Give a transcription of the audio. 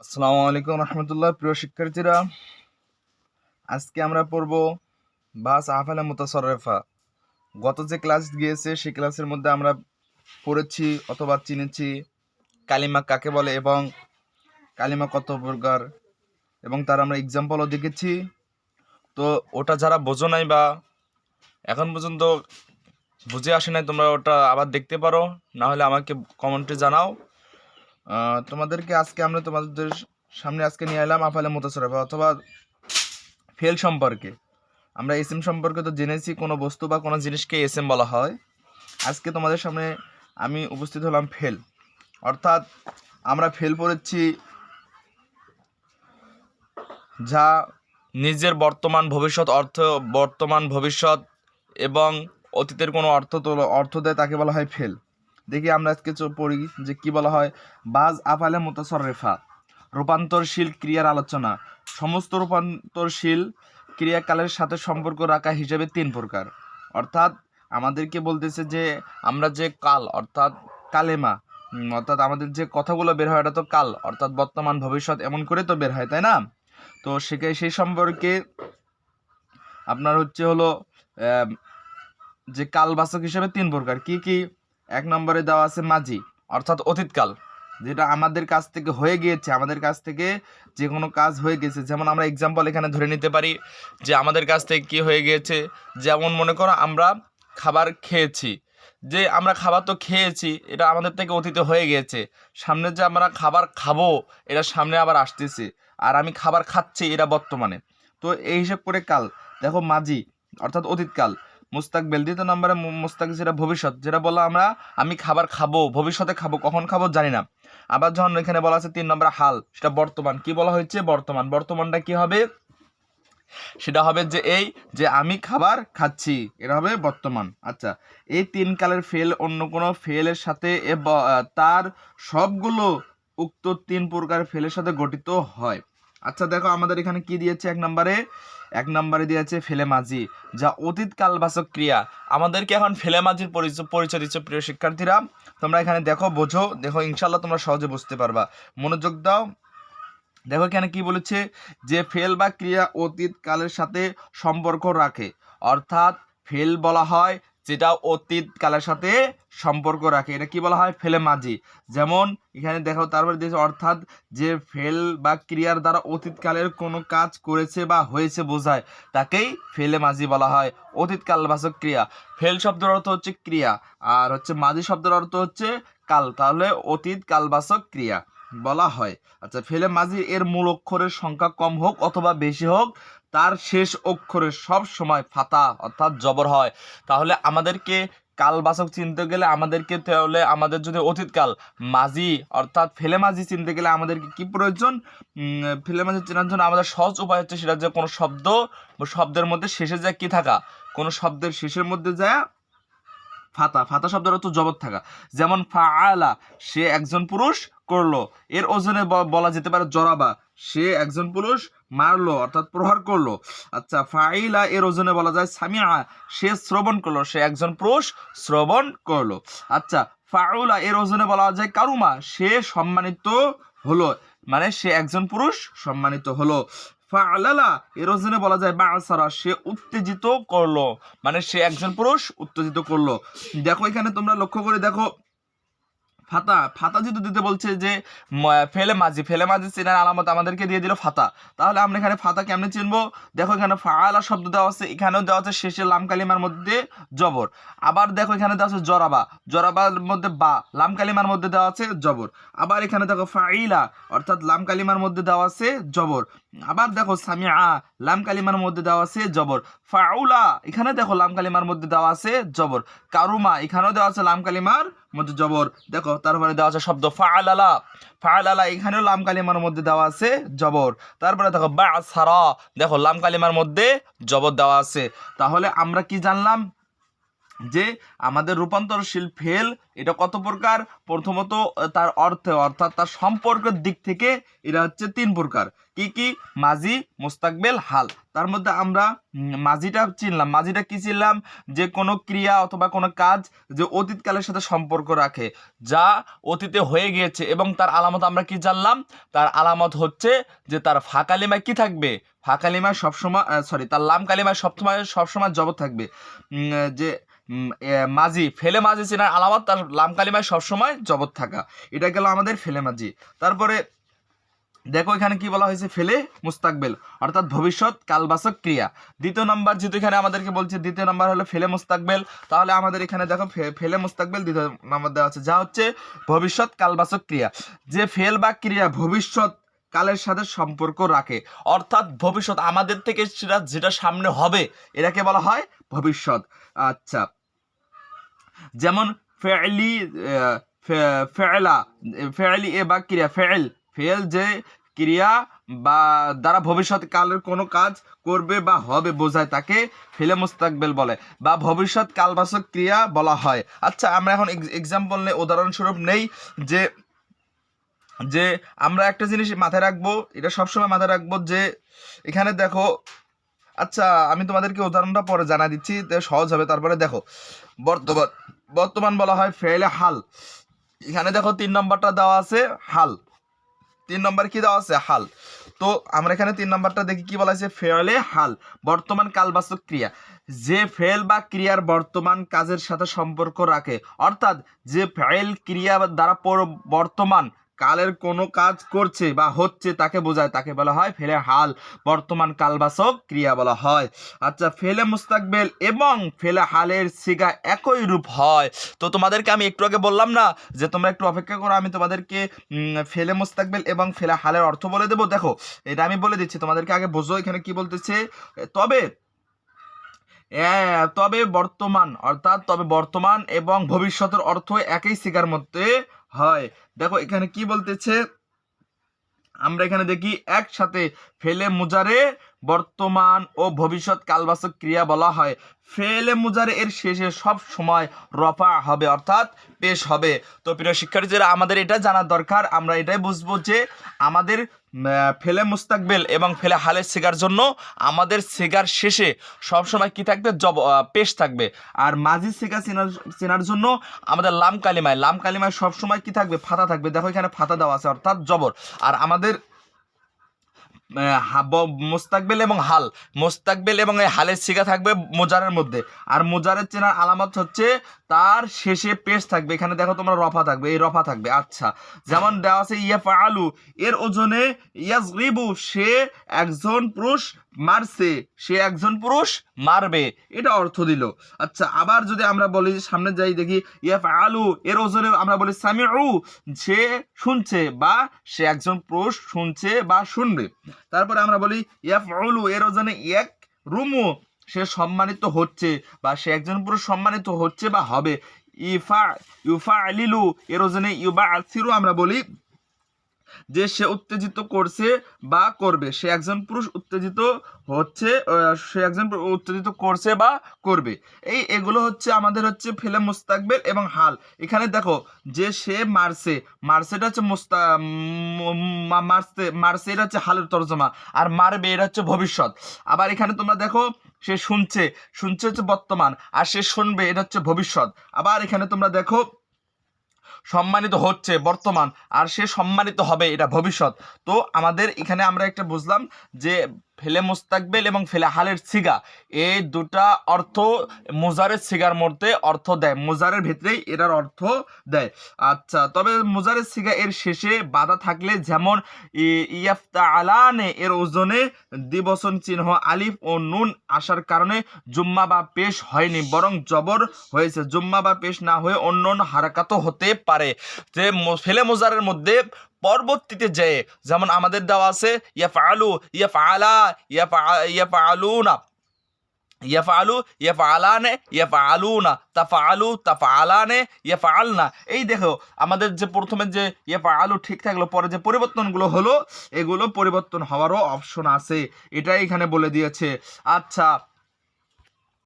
আসসালামু আলাইকুম রহমতুল্লাহ। প্রিয় শিক্ষার্থীরা, আজকে আমরা পড়ব বাস আফালে মুতাসররেফা। গত যে ক্লাস গিয়েছে সেই ক্লাসের মধ্যে আমরা পড়েছি অথবা চিনেছি কালিমা কাকে বলে এবং কালিমা কত প্রকার, এবং তার আমরা এক্সাম্পলও দেখেছি। তো ওটা যারা বোঝো নাই বা এখন পর্যন্ত বুঝে আসে নাই, তোমরা ওটা আবার দেখতে পারো, না হলে আমাকে কমেন্টে জানাও। তোমাদেরকে আজকে আমরা তোমাদের সামনে আজকে নিয়ে এলাম আফালে মুতাসররেফা অথবা ফেল সম্পর্কে। আমরা এসএম সম্পর্কে তো জেনেছি, কোনো বস্তু বা কোনো জিনিসকে এসএম বলা হয়। আজকে তোমাদের সামনে আমি উপস্থিত হলাম ফেল, অর্থাৎ আমরা ফেল পড়েছি যা নিজের বর্তমান ভবিষ্যৎ এবং অতীতের কোনো অর্থ দেয়, তাকে বলা হয় ফেল। দেখি আমরা আজকে পড়ি যে কি বলা হয়। বাজ আফালে মুতাসররেফা, রূপান্তরশীল ক্রিয়ার আলোচনা। সমস্ত রূপান্তরশীল ক্রিয়াকালের সাথে সম্পর্ক রাখা হিসেবে 3 প্রকার। অর্থাৎ আমাদেরকে বলতেছে যে আমরা যে কাল অর্থাৎ কালেমা অর্থাৎ আমাদের যে কথাগুলো বের হয় এটা তো কাল অর্থাৎ বর্তমান ভবিষ্যৎ এমন করে তো বের হয়, তাই না? তো সেই সম্পর্কে আপনার হলো যে কালবাচক হিসেবে 3 প্রকার। কি কি? 1 নম্বরে দেওয়া আছে মাজি, অর্থাৎ অতীতকাল, যেটা আমাদের কাছ থেকে হয়ে গিয়েছে, আমাদের কাছ থেকে যে কোনো কাজ হয়ে গেছে। যেমন আমরা এক্সাম্পল এখানে ধরে নিতে পারি যে আমাদের কাছ থেকে কি হয়ে গিয়েছে। যেমন মনে করো আমরা খাবার খেয়েছি, যে আমরা খাবার তো খেয়েছি, এটা আমাদের থেকে অতীতে হয়ে গিয়েছে। সামনে যে আমরা খাবার খাবো এটা সামনে আবার আসতেছে, আর আমি খাবার খাচ্ছি এটা বর্তমানে। তো এই হিসাব করে কাল দেখো মাজি অর্থাৎ অতীতকাল। মুস্তাকবেল 2 নম্বরে মুস্তাক যেটা ভবিষ্যৎ, যেটা বললাম আমরা আমি খাবার খাবো, ভবিষ্যতে খাবো, কখন খাবো জানি না। আবার যখন এখানে বলা আছে 3 নম্বরে হাল, সেটা বর্তমান। কি বলা হয়েছে? বর্তমানটা কি হবে? সেটা হবে যে এই যে আমি খাবার খাচ্ছি, এটা হবে বর্তমান। আচ্ছা, এই 3 কালের ফেল অন্য কোনো ফেলের সাথে তার সবগুলো উক্ত 3 প্রকার ফেলের সাথে গঠিত হয়। আচ্ছা দেখো আমাদের এখানে কি দিয়েছে। 1 নম্বরে দিয়েছে ফেলে মাঝি, যা অতীত কালবাচক ক্রিয়া। আমাদেরকে এখন ফেলে মাঝির পরিচয় দিচ্ছে। প্রিয় শিক্ষার্থীরা, তোমরা এখানে দেখো, বোঝো, দেখো, ইনশাল্লাহ তোমরা সহজে বুঝতে পারবা। মনোযোগ দাও। দেখো এখানে কি বলেছে যে ফেল বা ক্রিয়া অতীত কালের সাথে সম্পর্ক রাখে, অর্থাৎ ফেল বলা হয় যেটা অতীত কালের সাথে সম্পর্ক রাখে, এটা কি বলা হয়? ফেলে মাঝি। যেমন এখানে দেখো তারপরে দিয়েছে অর্থাৎ যে ফেল বা ক্রিয়ার দ্বারা অতীতকালের কোনো কাজ করেছে বা হয়েছে বোঝায়, তাকেই ফেলে মাঝি বলা হয়। অতীত কালবাচক ক্রিয়া। ফেল শব্দের অর্থ হচ্ছে ক্রিয়া, আর মাঝি শব্দের অর্থ হচ্ছে কাল, তাহলে অতীত কালবাচক ক্রিয়া বলা হয়। আচ্ছা, ফেলে মাঝি এর মূল অক্ষরের সংখ্যা কম হোক অথবা বেশি হোক, তার শেষ অক্ষরে সব সময় ফাতা অর্থাৎ জবর হয়। তাহলে আমাদেরকে কালবাচক চিনতে গেলে আমাদের যদি অতীতকাল মাঝি অর্থাৎ ফেলে মাঝি চিনতে গেলে আমাদেরকে কি প্রয়োজন? ফেলে মাঝি চেনার জন্য আমাদের সহজ উপায় হচ্ছে সেটা যে কোনো শব্দের মধ্যে শেষে যায় কি থাকা, কোনো শব্দের শেষের মধ্যে যায় ফাতা শব্দের অর্থ জবর থাকা। যেমন ফাআলা, সে একজন পুরুষ করলো, এর ওজনে বলা যেতে পারে জরাবা, সে একজন পুরুষ মারলো অর্থাৎ প্রহার করলো। আচ্ছা, ফাইলা এর ওজনে বলা যায় সামিআ, সে শ্রবণ করলো, সে একজন পুরুষ শ্রবণ করলো। আচ্ছা, ফাউলা এর ওজনে বলা যায় কারুমা, সে সম্মানিত হলো, মানে সে একজন পুরুষ সম্মানিত হলো। ফাআলালা এর ওজনে বলা যায় বাসারা, সে উত্তেজিত করলো, মানে সে একজন পুরুষ উত্তেজিত করলো। দেখো এখানে তোমরা লক্ষ্য করে দেখো, ফাতা যেহেতু দিতে বলছে যে ফেলে মাঝি চেনার আলামত আমাদেরকে দিয়ে দিল ফাতা। তাহলে আমরা এখানে ফাতা কেমনে চিনবো? দেখো এখানে ফাআলা শব্দ দেওয়া আছে, এখানেও দেওয়া আছে শেষে লাম কালিমার মধ্যে জবর। আবার দেখো এখানে দেওয়া আছে জরাবার মধ্যে বা, লাম কালিমার মধ্যে দেওয়া আছে জবর। আবার এখানে দেখো ফাইলা অর্থাৎ লাম কালিমার মধ্যে দেওয়া আছে জবর। আবার দেখো সামিআ, লাম কালিমার মধ্যে দেওয়া আছে জবর। ফাউলা এখানে দেখো লাম কালিমার মধ্যে দেওয়া আছে জবর। কারুমা এখানেও দেওয়া আছে লাম কালিমার মধ্যে জবর। দেখো তারপরে দেওয়া আছে শব্দ ফাআলালা এখানেও লাম কালিমার মধ্যে দেওয়া আছে জবর। তারপরে দেখো বাসারা, দেখো লাম কালিমার মধ্যে জবর দেওয়া আছে। তাহলে আমরা কি জানলাম? যে আমাদের রূপান্তরশীল ফেল এটা কত প্রকার? প্রথমত তার অর্থে অর্থাৎ তার সম্পর্কের দিক থেকে এটা হচ্ছে 3 প্রকার। কি কি? মাজি, মুস্তাকবেল, হাল। তার মধ্যে আমরা মাজিটা চিনলাম। মাজিটা কি চিনলাম? যে কোনো ক্রিয়া অথবা কোনো কাজ যে অতীতকালের সাথে সম্পর্ক রাখে, যা অতীতে হয়ে গিয়েছে, এবং তার আলামত আমরা কি জানলাম? তার আলামত হচ্ছে যে তার ফা কালিমায় কি থাকবে? ফা কালিমায় সবসময় তার লাম কালিমায় সবসময় জবর থাকবে। যে মাজি, ফেলে মাজি চেনার আলামত তার লাম কালিমায় সবসময় জবর থাকা। এটা গেল আমাদের ফেলে মাজি। তারপরে দেখো এখানে কি বলা হয়েছে? ফেলে মুস্তাকবেল অর্থাৎ ভবিষ্যৎ কালবাচক ক্রিয়া। দ্বিতীয় নাম্বার যেহেতু এখানে আমাদেরকে বলছে, দ্বিতীয় নাম্বার হলো ফেলে মুস্তাকবেল, তাহলে আমাদের এখানে দেখো ফেলে মুস্তাকবেল দ্বিতীয় নাম্বার দেওয়া আছে, যা হচ্ছে ভবিষ্যৎ কালবাচক ক্রিয়া। যে ফেল বা ক্রিয়া ভবিষ্যৎ কালের সাথে সম্পর্ক রাখে, অর্থাৎ ভবিষ্যৎ আমাদের থেকে যেটা সামনে হবে এটাকে বলা হয় ভবিষ্যৎ। আচ্ছা, যেমন ফেলি, ফেলা, ফেলি এ বা ক্রিয়া, ফেল যে ক্রিয়া বা দ্বারা ভবিষ্যৎ কালের কোনো কাজ করবে বা হবে বোঝায় তাকে ফেলে মুস্তাকবেল বলে, বা ভবিষ্যৎ কালবাচক ক্রিয়া বলা হয়। আচ্ছা, আমরা এখন এক্সাম্পল নেই, উদাহরণস্বরূপ নেই, যে যে আমরা একটা জিনিস মাথায় রাখবো, এটা সবসময় মাথায় রাখবো, যে এখানে দেখো, আচ্ছা আমি তোমাদেরকে উদাহরণটা পরে জানা দিচ্ছি, সহজ হবে। তারপরে দেখো বর্তমান বলা হয় ফেলে হাল। এখানে দেখো 3 নম্বরটা দেওয়া আছে হাল। 3 নম্বর কি দেওয়া আছে? হাল। তো আমরা এখানে 3 নম্বরটা দেখি কি বলা আছে? ফেলে হাল বর্তমান কালবাচক ক্রিয়া, যে ফেল বা ক্রিয়ার বর্তমান কাজের সাথে সম্পর্ক রাখে, অর্থাৎ যে ফেল ক্রিয়া দ্বারা বর্তমান কালের কোনো কাজ করছে বা হচ্ছে তাকে বোঝায়, তাকে বলা হয় ফেলে হাল বর্তমান কালবাচক ক্রিয়া বলা হয়। আচ্ছা, ফেলে মুস্তাকবেল এবং ফেলে হালের সিগা একই রূপ হয়। তো তোমাদেরকে আমি একটু আগে বললাম না যে তোমরা একটু অপেক্ষা করো, আমি তোমাদেরকে ফেলে মুস্তাকবেল এবং ফেলে হালের অর্থ বলে দেবো। দেখো এটা আমি বলে দিচ্ছি, তোমাদেরকে আগে বোঝো এখানে কি বলতেছে। তবে বর্তমান, অর্থাৎ তবে বর্তমান এবং ভবিষ্যতের অর্থ একই সিগার মধ্যে হয়। দেখো এখানে কি বলতেছে, আমরা এখানে দেখি একসাথে ফেলে মুজারে বর্তমান ও ভবিষ্যৎ কালবাচক ক্রিয়া বলা হয়। ফেলে মুজারে এর শেষে সব সময় রফা হবে, অর্থাৎ পেশ হবে। তো প্রিয় শিক্ষার্থীরা, আমাদের এটা জানার দরকার, আমরা এটাই বুঝবো যে আমাদের ফেলে মুস্তাকবেল এবং ফেলে হালের সিগার জন্য আমাদের সিগার শেষে সবসময় কি থাকবে? পেশ থাকবে। আর মাঝি সিগা চেনার জন্য আমাদের লাম কালিমায় সবসময় কি থাকবে? ফাতা থাকবে। দেখো এখানে ফাতা দেওয়া আছে, অর্থাৎ জবর। আর আমাদের মোস্তাকবেল এবং এই হালের সিগা থাকবে মোজারের মধ্যে। আর মোজারের চেনার আলামত হচ্ছে তার শেষে পেশ থাকবে। এখানে দেখো তোমরা রফা থাকবে, এই রফা থাকবে। আচ্ছা, যেমন দেওয়া আছে ইয়াফআলু, এর ওজনে ইয়াজরিবু, সে একজন পুরুষ মারছে, সে একজন পুরুষ মারবে, এটা অর্থ দিল। আচ্ছা, আবার যদি আমরা বলি, সামনে যাই দেখি, ইয়াফআলু এর ওজনে আমরা বলি সামিউ, সে শুনছে বা সে একজন পুরুষ শুনছে বা শুনবে। তারপরে আমরা বলি ইয়াফউলু এর ওজনে এক রুমু, সে সম্মানিত হচ্ছে বা সে একজন পুরুষ সম্মানিত হচ্ছে বা হবে। ইউফালিলু এর ওজনে ইউবাসিরু, আমরা বলি যে সে উত্তেজিত করছে বা করবে, সে একজন পুরুষ উত্তেজিত হচ্ছে, সে একজন উত্তেজিত করছে বা করবে। এগুলো হচ্ছে আমাদের হচ্ছে ফেলে মুস্তাকবেল এবং হাল। এখানে দেখো যে সে মারছেটা হচ্ছে মারছে এটা হচ্ছে হালের তর্জমা, আর মারবে এটা হচ্ছে ভবিষ্যৎ। আবার এখানে তোমরা দেখো সে শুনছে হচ্ছে বর্তমান, আর সে শুনবে এটা হচ্ছে ভবিষ্যৎ। আবার এখানে তোমরা দেখো সম্মানিত হচ্ছে বর্তমান, আর সে সম্মানিত হবে এটা ভবিষ্যৎ। তো আমাদের এখানে আমরা একটা বুঝলাম যে ফেলে মুস্তাকবেল এবং ফেলে হালের সিগা, এই দুটা অর্থ মুজারের সিগার মধ্যে অর্থ দেয়, মুজারের ভেতরেই এটার অর্থ দেয়। আচ্ছা, তবে মুজারের সিগা এর শেষে বাধা থাকলে, যেমন ইয়াফতাআলানে এর ওজনে দ্বিবচন চিহ্ন আলিফ ও নুন আসার কারণে জুম্মা বা পেশ হয়নি, বরং জবর হয়েছে। জুম্মা বা পেশ না হয়ে অন্য হারাকাতও হতে পারে। যে ফেলে মুজারের মধ্যে পরবর্তীতে যে, যেমন আমাদের দেওয়া আছে ইয়াফআলু, ইয়াফআলা, ইয়াফআলুনা, ইয়াফআলু, ইয়াফআলানে, ইয়াফআলুনা, তাফআলু, তাফআলানে, ইয়াফআলনা। এই দেখো আমাদের যে প্রথমে যে ইয়াফআলু ঠিক থাকলো, পরে যে পরিবর্তনগুলো হলো, এগুলো পরিবর্তন হওয়ারও অপশন আছে, এটাই এখানে বলে দিয়েছে। আচ্ছা,